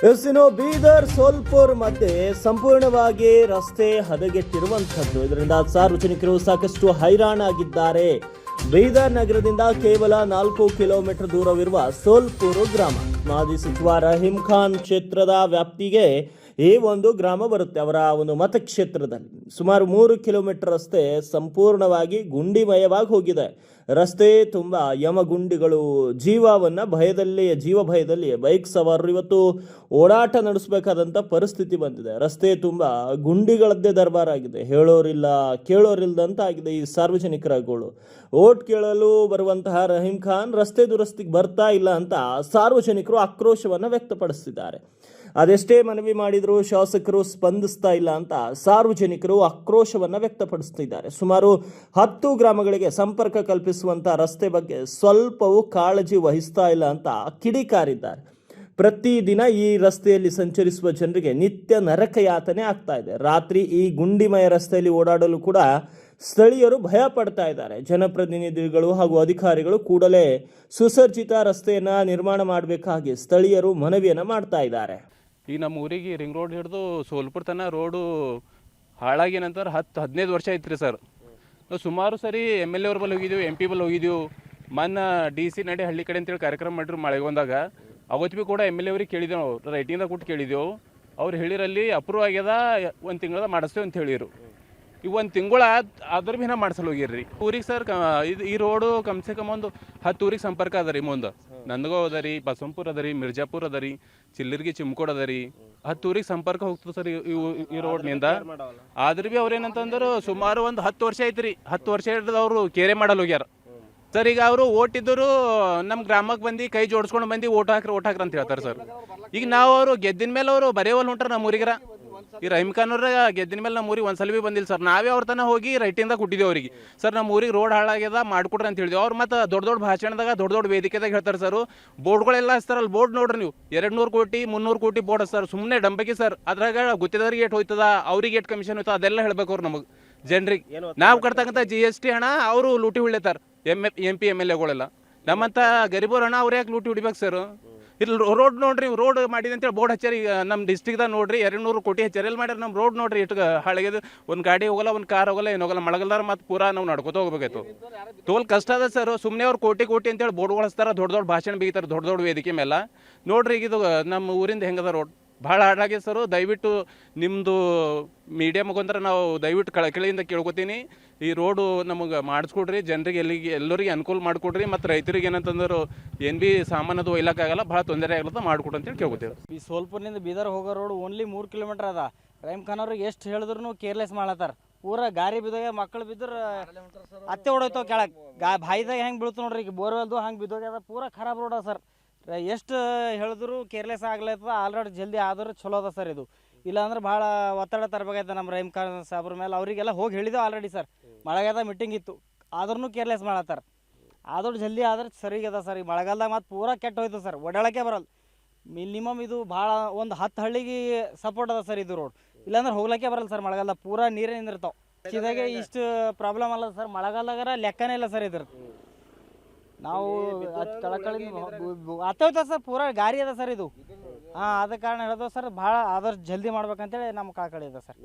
ಇನ್ನು ಬೀದರ್ ಸೋಲ್ಪುರ್ ಮಧ್ಯೆ ಸಂಪೂರ್ಣವಾಗಿ ರಸ್ತೆ ಹದಗೆಟ್ಟಿರುವಂಥದ್ದು. ಇದರಿಂದ ಸಾರ್ವಜನಿಕರು ಸಾಕಷ್ಟು ಹೈರಾಣಾಗಿದ್ದಾರೆ. ಬೀದರ್ ನಗರದಿಂದ ಕೇವಲ 4 ಕಿಲೋಮೀಟರ್ ದೂರವಿರುವ ಸೋಲ್ಪುರ್ ಗ್ರಾಮ. ಮಾಜಿ ಸಚಿವ ರಹೀಂ ಖಾನ್ ಕ್ಷೇತ್ರದ ವ್ಯಾಪ್ತಿಗೆ ಈ ಒಂದು ಗ್ರಾಮ ಬರುತ್ತೆ. ಅವರ ಒಂದು ಮತಕ್ಷೇತ್ರದಲ್ಲಿ ಸುಮಾರು 3 ಕಿಲೋಮೀಟರ್ ರಸ್ತೆ ಸಂಪೂರ್ಣವಾಗಿ ಗುಂಡಿಮಯವಾಗಿ ಹೋಗಿದೆ. ರಸ್ತೆ ತುಂಬ ಯಮಗುಂಡಿಗಳು, ಜೀವ ಭಯದಲ್ಲಿ ಬೈಕ್ ಸವಾರರು ಇವತ್ತು ಓಡಾಟ ನಡೆಸಬೇಕಾದಂಥ ಪರಿಸ್ಥಿತಿ ಬಂದಿದೆ. ರಸ್ತೆ ತುಂಬ ಗುಂಡಿಗಳದ್ದೇ ದರ್ಬಾರಾಗಿದೆ. ಹೇಳೋರಿಲ್ಲ ಕೇಳೋರಿಲ್ಲದಂತ ಆಗಿದೆ ಈ ಸಾರ್ವಜನಿಕರುಗಳು. ಓಟ್ ಕೇಳಲು ಬರುವಂತಹ ರಹೀಂ ಖಾನ್ ರಸ್ತೆ ದುರಸ್ತಿಗೆ ಬರ್ತಾ ಇಲ್ಲ ಅಂತ ಸಾರ್ವಜನಿಕರು ಆಕ್ರೋಶವನ್ನು ವ್ಯಕ್ತಪಡಿಸಿದ್ದಾರೆ. ಅದೆಷ್ಟೇ ಮನವಿ ಮಾಡಿದರೂ ಶಾಸಕರು ಸ್ಪಂದಿಸ್ತಾ ಇಲ್ಲ ಅಂತ ಸಾರ್ವಜನಿಕರು ಆಕ್ರೋಶವನ್ನು ವ್ಯಕ್ತಪಡಿಸುತ್ತಿದ್ದಾರೆ. ಸುಮಾರು 10 ಗ್ರಾಮಗಳಿಗೆ ಸಂಪರ್ಕ ಕಲ್ಪಿಸುವಂಥ ರಸ್ತೆ ಬಗ್ಗೆ ಸ್ವಲ್ಪವೂ ಕಾಳಜಿ ವಹಿಸ್ತಾ ಇಲ್ಲ ಅಂತ ಕಿಡಿಕಾರಿದ್ದಾರೆ. ಪ್ರತಿದಿನ ಈ ರಸ್ತೆಯಲ್ಲಿ ಸಂಚರಿಸುವ ಜನರಿಗೆ ನಿತ್ಯ ನರಕ ಯಾತನೆ ಆಗ್ತಾ ಇದೆ. ರಾತ್ರಿ ಈ ಗುಂಡಿಮಯ ರಸ್ತೆಯಲ್ಲಿ ಓಡಾಡಲು ಕೂಡ ಸ್ಥಳೀಯರು ಭಯ ಪಡ್ತಾ ಇದ್ದಾರೆ. ಜನಪ್ರತಿನಿಧಿಗಳು ಹಾಗೂ ಅಧಿಕಾರಿಗಳು ಕೂಡಲೇ ಸುಸಜ್ಜಿತ ರಸ್ತೆಯನ್ನು ನಿರ್ಮಾಣ ಮಾಡಬೇಕಾಗಿ ಸ್ಥಳೀಯರು ಮನವಿಯನ್ನು ಮಾಡ್ತಾ ಇದ್ದಾರೆ. ಈಗ ನಮ್ಮ ಊರಿಗೆ ರಿಂಗ್ ರೋಡ್ ಹಿಡಿದು ಸೋಲ್ಪುರ್ ತನಕ ರೋಡು ಹಾಳಾಗಿ ನಂತರ 10-15 ವರ್ಷ ಐತ್ರಿ ಸರ್. ನಾವು ಸುಮಾರು ಸರಿ MLA ಅವ್ರ ಬಲ್ಲಿ ಹೋಗಿದ್ದೀವಿ, MP ಬಲ್ಲಿ ಹೋಗಿದ್ದೀವಿ. ಮೊನ್ನೆ DC ನಡೆ ಹಳ್ಳಿ ಕಡೆ ಅಂತೇಳಿ ಕಾರ್ಯಕ್ರಮ ಮಾಡಿದ್ರು ಮಳೆಗೊಂದಾಗ. ಅವತ್ತು ಭೀ ಕೂಡ MLA ಅವ್ರಿಗೆ ಕೇಳಿದೆವು, ನಾವು ರೈಟಿಂಗ್ದಾಗ ಕೊಟ್ಟು ಕೇಳಿದೆವು. ಅವ್ರು ಹೇಳಿರಲ್ಲಿ ಅಪ್ರೂವ್ ಆಗ್ಯದ, 1 ತಿಂಗಳದ ಮಾಡಿಸ್ತೇವೆ ಅಂತ ಹೇಳಿರು. ಈಗ 1 ತಿಂಗಳ ಆದ್ರೆ ಭೀ ನಾವು ಮಾಡಿಸಲು ಹೋಗಿರ್ರಿ ಊರಿಗೆ ಸರ್. ಈ ರೋಡು ಕಮ್ಸೆ ಕಮ್ ಒಂದು 10 ಊರಿಗೆ ಸಂಪರ್ಕ ಅದ ರೀ. ಮುಂದೆ ನಂದಗಾಂವ್ ಅದ ರೀ, ಬಸವಂಪುರ ಅದ ರೀ, ಮಿರ್ಜಾಪುರ ಅದ ರೀ, ಚಿಲ್ಲರ್ಗಿ ಚಿಮ್ಕೋಡ್ ಅದ ರೀ. 10 ಊರಿಗೆ ಸಂಪರ್ಕ ಹೋಗ್ತದೆ ಸರ್ ಈ ರೋಡ್ನಿಂದ. ಆದ್ರೆ ಭೀ ಅವ್ರೇನಂತಂದ್ರೆ ಸುಮಾರು ಒಂದು 10 ವರ್ಷ ಐತ್ರಿ. 10 ವರ್ಷ ಹಿಡಿದು ಅವರು ಕೇರೆ ಮಾಡಲು ಹೋಗ್ಯಾರ ಸರ್. ಈಗ ಅವರು ಓಟಿದ್ದರು ನಮ್ಮ ಗ್ರಾಮಕ್ಕೆ ಬಂದು ಕೈ ಜೋಡಿಸ್ಕೊಂಡು ಬಂದು ಓಟ್ ಹಾಕ್ರಿ ಅಂತ ಹೇಳ್ತಾರೆ ಸರ್. ಈಗ ನಾವು ಅವರು ಗೆದ್ದಿನ ಮೇಲೆ ಅವರು ಬರೆಯವಲ್ ಹೊಂಟ್ರ ನಮ್ಮ ಊರಿಗರ. ಈ ರಹೀಂ ಖಾನ್ ಅವ್ರ ಗೆದ್ದಿನ ಮೇಲೆ ನಮ್ಮ ಊರಿಗೆ ಒಂದ್ಸಲ ಭೀ ಬಂದಿಲ್ಲ ಸರ್. ನಾವೇ ಅವ್ರ ತನಕ ಹೋಗಿ ರೈಟಿಂದ ಕೊಟ್ಟಿದ್ದೇವೆ ಅವ್ರಿಗೆ. ಸರ್ ನಮ್ಮ ಊರಿಗೆ ರೋಡ್ ಹಾಳಾಗ್ಯದ ಮಾಡ್ಕೊಡ್ರಿ ಅಂತ ಹೇಳಿದ್ವಿ. ಅವ್ರು ಮತ್ತೆ ದೊಡ್ಡ ಭಾಷಣದಾಗ ದೊಡ್ಡ ವೇದಿಕೆದಾಗ ಹೇಳ್ತಾರೆ ಸರ್. ಬೋರ್ಡ್ಗಳೆಲ್ಲ ಹಚ್ತಾರಲ್ಲ, ಬೋರ್ಡ್ ನೋಡ್ರಿ ನೀವು 200 ಕೋಟಿ 300 ಕೋಟಿ ಬೋರ್ಡ್ ಸರ್. ಸುಮ್ಮನೆ ಡಂಬಕಿ ಸರ್. ಅದ್ರಾಗ ಗುತ್ತಿದವ್ರಿಗೆ ಏಟ್ ಹೋಯ್ತದ, ಅವ್ರಿಗೆ ಏಟ್ ಕಮಿಷನ್ ಹೋಯ್ತದ ಅದೆಲ್ಲ ಹೇಳ್ಬೇಕು ಅವ್ರು ನಮಗೆ ಜನರಿಗೆ. ನಾವು ಕಟ್ತಕ್ಕಂಥ GST ಹಣ ಅವರು ಲೂಟಿ ಹೊಡಿತಾರೆ. MP MLAಗಳೆಲ್ಲ. ನಮ್ಮಂಥ ಗರೀಬರ ಹಣ ಅವ್ರು ಯಾಕೆ ಲೂಟಿ ಹೊಡಿಬೇಕು ಸರ್? ಇಲ್ಲಿ ರೋಡ್ ನೋಡ್ರಿ, ರೋಡ್ ಮಾಡಿದೆ ಅಂತೇಳಿ ಬೋರ್ಡ್ ಹಚ್ಚಾರಿ. ನಮ್ಮ ಡಿಸ್ಟ್ರಿಕ್ದಾಗ ನೋಡ್ರಿ 200 ಕೋಟಿ ಹಚ್ಚಾರಿ. ಎಲ್ಲಿ ಮಾಡ್ಯಾರ ನಮ್ಮ ರೋಡ್ ನೋಡ್ರಿ ಎಷ್ಟು ಹಾಳಾಗ್ಯದ. ಒಂದು ಗಾಡಿ ಹೋಗಲ್ಲ, ಒಂದು ಕಾರ್ ಹೋಗಲ್ಲ, ಏನು ಹೋಗಲ್ಲ. ಮಳೆಗಾಲದಾರ ಮತ್ತು ಪೂರಾ ನಾವು ನಡ್ಕೋತ ಹೋಗ್ಬೇಕಾಯ್ತು. ತೋಲ್ ಕಷ್ಟ ಅದ ಸರ್. ಸುಮ್ಮನೆ ಅವ್ರು ಕೋಟಿ ಅಂತೇಳಿ ಬೋರ್ಡ್ಗಳು ಹಚ್ತಾರೆ, ದೊಡ್ಡ ಭಾಷಣ ಬಿಗಿತಾರೆ ದೊಡ್ಡ ವೇದಿಕೆ ಮೇಲೆ. ನೋಡ್ರಿ ಈಗ ಇದು ನಮ್ಮ ಊರಿಂದ ಹೆಂಗದ ರೋಡ್ ಭಾಳ ಹಾಳಾಗಿದೆ ಸರ್. ದಯವಿಟ್ಟು ನಿಮ್ಮದು ಮೀಡಿಯಾ ಮುಖಾಂತರ ನಾವು ದಯವಿಟ್ಟು ಕಳಕಳಿಯಿಂದ ಕೇಳ್ಕೊತೀನಿ, ಈ ರೋಡು ನಮಗೆ ಮಾಡಿಸ್ಕೊಡ್ರಿ. ಜನರಿಗೆ ಎಲ್ಲರಿಗೆ ಅನುಕೂಲ ಮಾಡಿಕೊಡ್ರಿ. ಮತ್ತು ರೈತರಿಗೆ ಏನಂತಂದ್ರೆ ಏನು ಭೀ ಸಾಮಾನದು ಒಯ್ಲಕ್ಕಾಗಲ್ಲ, ಭಾಳ ತೊಂದರೆ ಆಗಲ್ಲ ಮಾಡಿಕೊಡ್ರಿ ಅಂತೇಳಿ ಕೇಳ್ಕೊತೀವಿ. ಈ ಸೋಲ್ಪುರ್ನಿಂದ ಬೀದರ್ ಹೋಗೋ ರೋಡ್ ಓನ್ಲಿ 3 ಕಿಲೋಮೀಟರ್ ಅದ. ರಹೀಂ ಖಾನ್ ಅವ್ರಿಗೆ ಎಷ್ಟು ಹೇಳಿದ್ರು ಕೇರ್ಲೆಸ್ ಮಾಡತ್ತಾರ. ಪೂರಾ ಗಾರಿ ಬಿದ್ದೋಗ, ಮಕ್ಕಳು ಬಿದ್ದರೆ ಅತ್ತೆ ಹೊಡೋಯ್ತಾವ ಕೆಳಗೆ. ಬಾಯಿದಾಗ ಹೆಂಗೆ ಬೀಳ್ತು ನೋಡ್ರಿ. ಈಗ ಬೋರ್ವೆಲ್ದು ಹಂಗೆ ಬಿದ್ದೋಗ್ಯದ. ಪೂರಾ ಖರಾಬ್ ರೋಡ್ ಅದ ಸರ್. ಎಷ್ಟು ಹೇಳಿದ್ರು ಕೇರ್ಲೆಸ್ ಆಗ್ಲತ್ತದ. ಆಲ್ರೆಡಿ ಜಲ್ದಿ ಆದ್ರೆ ಚಲೋ ಅದ ಸರ್. ಇದು ಇಲ್ಲಾಂದ್ರೆ ಭಾಳ ಒತ್ತಡ ತರಬೇಕಾಯ್ತು ನಮ್ಮ ರಹೀಂ ಖಾನ್ ಸಾಬ್ರ ಮೇಲೆ. ಅವರಿಗೆಲ್ಲ ಹೋಗಿ ಹೇಳಿದೆವು ಆಲ್ರೆಡಿ ಸರ್. ಮಳೆಗಾಲದ ಮೀಟಿಂಗ್ ಇತ್ತು, ಆದ್ರೂ ಕೇರ್ಲೆಸ್ ಮಾಡತ್ತಾರ. ಆದ್ರೂ ಜಲ್ದಿ ಆದ್ರೆ ಸರಿಗದ ಸರ್. ಈ ಮಳೆಗಾಲದಾಗ ಮತ್ತು ಪೂರಾ ಕೆಟ್ಟ ಹೋಯ್ತು ಸರ್. ಓಡಾಡೋಕ್ಕೆ ಬರಲ್ಲ. ಮಿನಿಮಮ್ ಇದು ಭಾಳ ಒಂದು 10 ಹಳ್ಳಿಗೆ ಸಪೋರ್ಟ್ ಅದ ಸರ್ ಇದು ರೋಡ್. ಇಲ್ಲಾಂದ್ರೆ ಹೋಗ್ಲಿಕ್ಕೆ ಬರಲ್ಲ ಸರ್. ಮಳೆಗಾಲದಾಗ ಪೂರಾ ನೀರೇ ನಿಂದಿರ್ತಾವೆ. ಇದಾಗೆ ಇಷ್ಟು ಪ್ರಾಬ್ಲಮ್ ಅಲ್ಲ ಸರ್. ಮಳೆಗಾಲದಾಗರ ಲೆಕ್ಕನೇ ಇಲ್ಲ ಸರ್ ಇದ್ರ. ನಾವು ಕಳಕಳಿ ಹತ್ತೋಯ್ತದ ಸರ್. ಪೂರಾ ಗಾರಿ ಅದ ಸರ್ ಇದು. ಅದ ಕಾರಣ ಹೇಳ್ದೋ ಸರ್. ಭಾಳ ಆದಷ್ಟು ಜಲ್ದಿ ಮಾಡ್ಬೇಕಂತೇಳಿ ನಮ್ಮ ಕಳಕಳಿ ಇದೆ ಸರ್.